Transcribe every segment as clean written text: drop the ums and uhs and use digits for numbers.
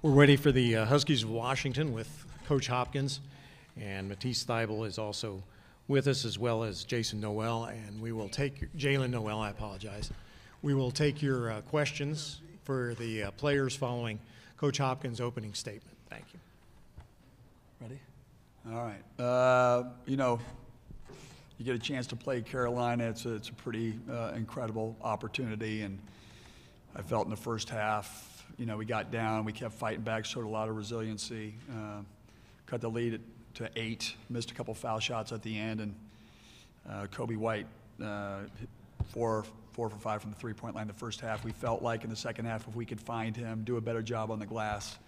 We're ready for the Huskies of Washington with Coach Hopkins, and Matisse Thibel is also with us, as well as Jason Noel, and we will take Jalen Noel, I apologize. We will take your questions for the players following Coach Hopkins' opening statement. Thank you. Ready? All right. You know, you get a chance to play Carolina. It's a pretty incredible opportunity, and I felt in the first half, you know, we got down, we kept fighting back, showed a lot of resiliency, cut the lead to 8, missed a couple foul shots at the end, and Kobe White, 4 for 5 from the three-point line the first half. We felt like in the second half, if we could find him, do a better job on the glass,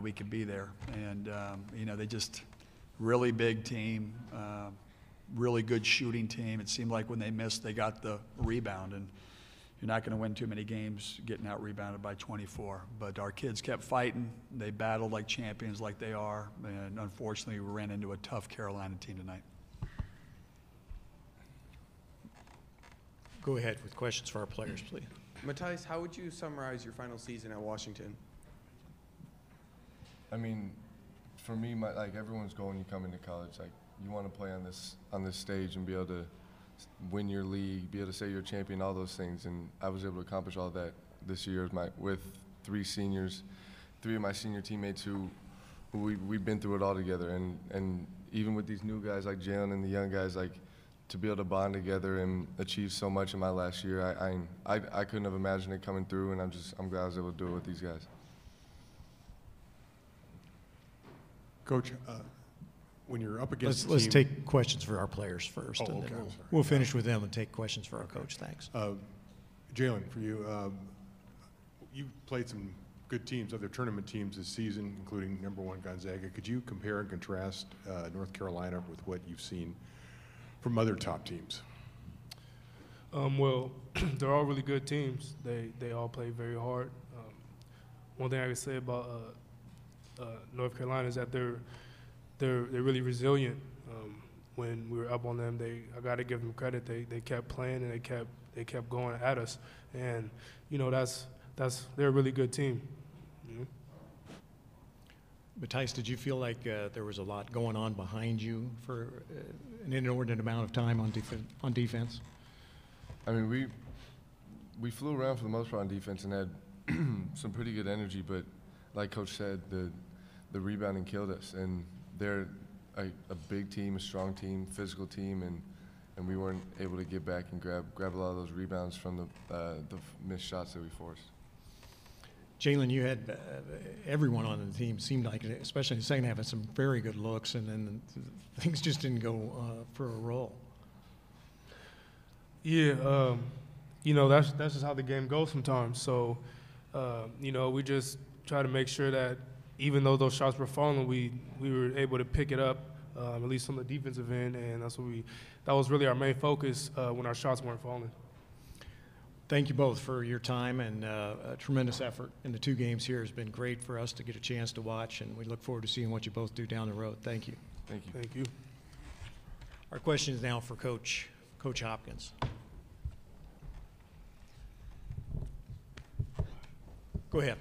we could be there. And, you know, they just really big team, really good shooting team. It seemed like when they missed, they got the rebound. And you're not going to win too many games getting out-rebounded by 24. But our kids kept fighting. They battled like champions like they are. And unfortunately, we ran into a tough Carolina team tonight. Go ahead with questions for our players, please. Matisse, how would you summarize your final season at Washington? I mean, for me, like everyone's goal when you come into college, like you want to play on this stage and be able to win your league, be able to say you're a champion, all those things. And I was able to accomplish all that this year with 3 seniors, 3 of my senior teammates who we've been through it all together. And even with these new guys like Jalen and the young guys, like to be able to bond together and achieve so much in my last year, I couldn't have imagined it coming through, and I'm glad I was able to do it with these guys. Coach, when you're up against Let's take questions for our players first, Oh, and okay, then I'm sorry. we'll finish with them and take questions for our coach. Thanks. Jalen, for you, you played some good teams, other tournament teams this season, including #1 Gonzaga. Could you compare and contrast North Carolina with what you've seen from other top teams? Well, they're all really good teams. They all play very hard. One thing I can say about North Carolina is that they're really resilient. When we were up on them, I got to give them credit. They kept playing and they kept going at us, and you know they're a really good team. You know? Matisse, did you feel like there was a lot going on behind you for an inordinate amount of time on defense? I mean, we flew around for the most part on defense and had some pretty good energy, but like Coach said, the rebounding killed us, and they're a big team, a strong team, physical team, and we weren't able to get back and grab a lot of those rebounds from the missed shots that we forced. Jalen, you had everyone on the team seemed like, especially in the second half, had some very good looks, and then things just didn't go for a roll. Yeah, you know that's just how the game goes sometimes. So, you know, we just try to make sure that even though those shots were falling, we were able to pick it up, at least on the defensive end, and that was really our main focus when our shots weren't falling. Thank you both for your time, and a tremendous effort in the 2 games here has been great for us to get a chance to watch, and we look forward to seeing what you both do down the road. Thank you. Thank you. Thank you. Our question is now for Coach Hopkins. Go ahead.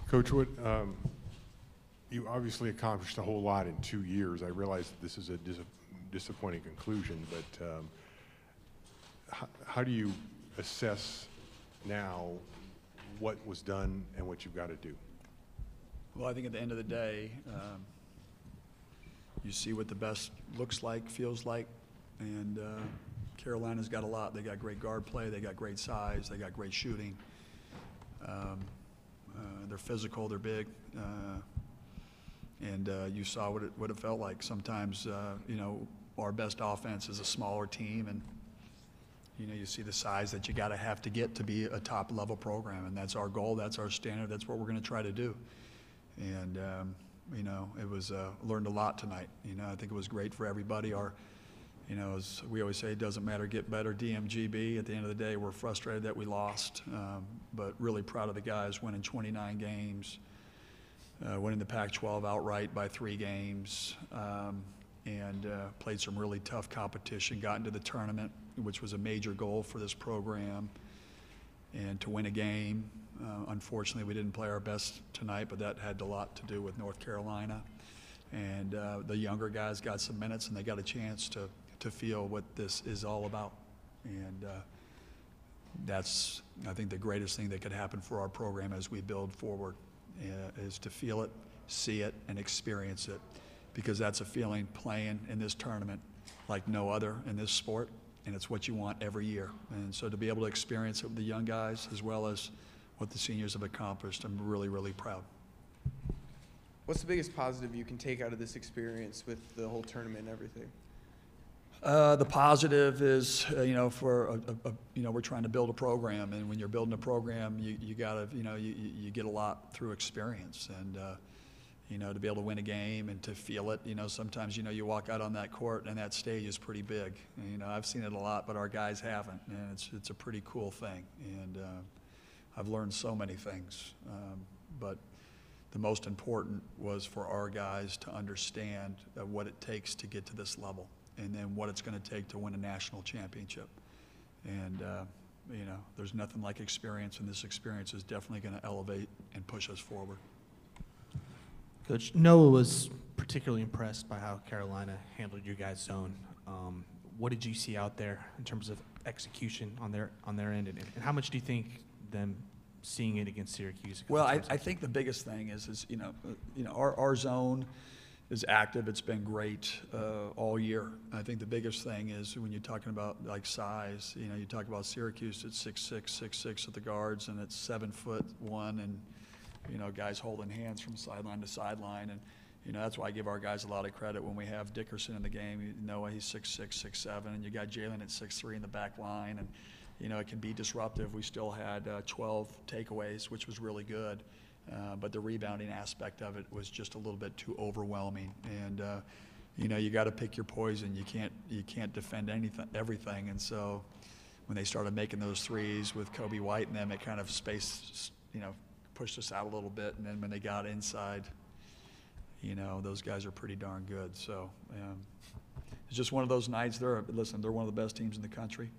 Coach, you obviously accomplished a whole lot in 2 years. I realize that this is a disappointing conclusion, but how do you assess now what was done and what you've got to do? Well, I think at the end of the day, you see what the best looks like, feels like, and Carolina's got a lot. They got great guard play, they got great size, they got great shooting. They're physical, they're big, and you saw what it felt like. Sometimes, you know, our best offense is a smaller team, and you know, you see the size that you got to have to get to be a top-level program, and that's our goal, that's our standard, that's what we're going to try to do. And you know, it was learned a lot tonight. You know, I think it was great for everybody. You know, as we always say, it doesn't matter, get better, DMGB. At the end of the day, we're frustrated that we lost, but really proud of the guys winning 29 games, winning the Pac-12 outright by 3 games, and played some really tough competition, got into the tournament, which was a major goal for this program, and to win a game, Unfortunately, we didn't play our best tonight, but that had a lot to do with North Carolina. And the younger guys got some minutes, and they got a chance to feel what this is all about. And that's, I think, the greatest thing that could happen for our program as we build forward, is to feel it, see it, and experience it, because that's a feeling playing in this tournament like no other in this sport, and it's what you want every year. And so to be able to experience it with the young guys as well as what the seniors have accomplished, I'm really, really proud. What's the biggest positive you can take out of this experience with the whole tournament and everything? The positive is, for we're trying to build a program, and when you're building a program, you gotta, you get a lot through experience, and to be able to win a game and to feel it. Sometimes you walk out on that court and that stage is pretty big. And, I've seen it a lot, but our guys haven't, and it's a pretty cool thing. And I've learned so many things, but the most important was for our guys to understand what it takes to get to this level, and then what it's going to take to win a national championship. And, there's nothing like experience, and this experience is definitely going to elevate and push us forward. Coach, Noah was particularly impressed by how Carolina handled your guys' zone. What did you see out there in terms of execution on their end, and how much do you think them seeing it against Syracuse? Well, I think the biggest thing is our zone is active. It's been great all year. I think the biggest thing is when you're talking about like size. You talk about Syracuse at 6'6", 6'6" at the guards, and it's 7'1", and guys holding hands from sideline to sideline. And that's why I give our guys a lot of credit when we have Dickerson in the game. Noah, he's 6'6", 6'7", and you got Jalen at 6'3" in the back line, and it can be disruptive. We still had 12 takeaways, which was really good. But the rebounding aspect of it was just a little bit too overwhelming. And you got to pick your poison. You can't defend everything. And so when they started making those threes with Kobe White and them, it kind of pushed us out a little bit. And then when they got inside, those guys are pretty darn good. So it's just one of those nights. They're one of the best teams in the country.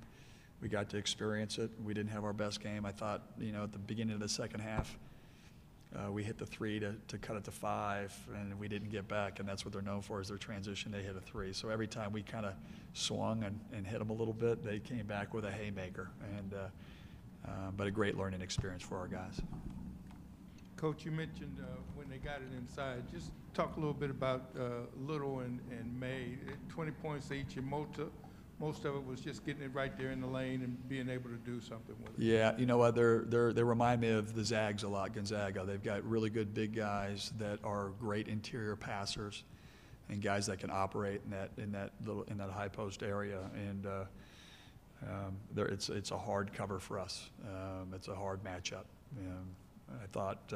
We got to experience it. We didn't have our best game. I thought, at the beginning of the second half, we hit the three to cut it to 5, and we didn't get back, and that's what they're known for is their transition. They hit a 3. So every time we kind of swung and hit them a little bit, they came back with a haymaker. And but a great learning experience for our guys. Coach, you mentioned when they got it inside. Just talk a little bit about Little and May. 20 points each, and most of it was just getting it right there in the lane and being able to do something with it. Yeah, you know what? They remind me of the Zags a lot, Gonzaga. They've got really good big guys that are great interior passers, and guys that can operate in that high post area. And it's a hard cover for us. It's a hard matchup. I thought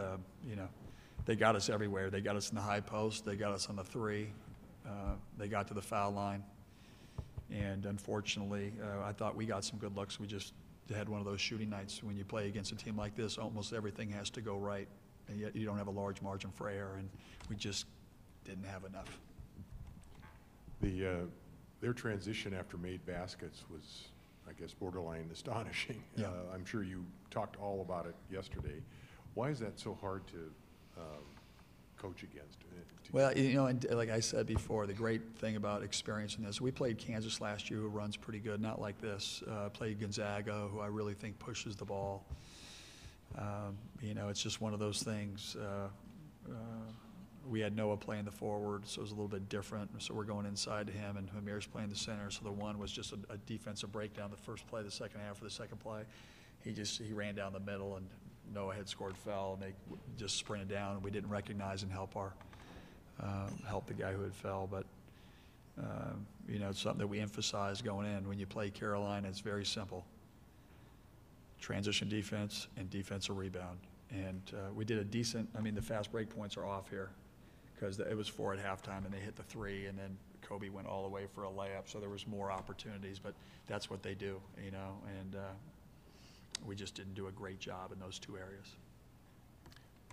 they got us everywhere. They got us in the high post. They got us on the 3. They got to the foul line. And unfortunately, I thought we got some good looks. We just had one of those shooting nights. When you play against a team like this, almost everything has to go right, and yet you don't have a large margin for error, and we just didn't have enough. Their transition after made baskets was, I guess, borderline astonishing. Yeah. I'm sure you talked all about it yesterday. Why is that so hard to coach against? Well, and like I said before, the great thing about experiencing this, we played Kansas last year, who runs pretty good, not like this. Played Gonzaga, who I really think pushes the ball. It's just one of those things. We had Noah playing the forward, so it was a little bit different. So we're going inside to him, and Hamir's playing the center. So the one was just a defensive breakdown. The first play, the second half for the second play, he ran down the middle, and Noah had scored foul, and they just sprinted down, and we didn't recognize and help the guy who had fell. But it's something that we emphasize going in. When you play Carolina, it's very simple: transition defense and defensive rebound. And we did a decent. The fast break points are off here because it was 4 at halftime, and they hit the 3, and then Kobe went all the way for a layup. So there was more opportunities, but that's what they do, and we just didn't do a great job in those 2 areas.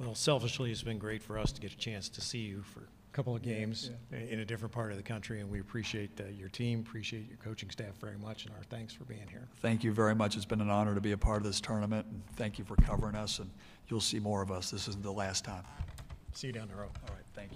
Well, selfishly, it's been great for us to get a chance to see you for couple of games in a different part of the country, and we appreciate your team, appreciate your coaching staff very much, and our thanks for being here. Thank you very much. It's been an honor to be a part of this tournament, and thank you for covering us, and you'll see more of us. This isn't the last time. See you down the road. All right, thank you.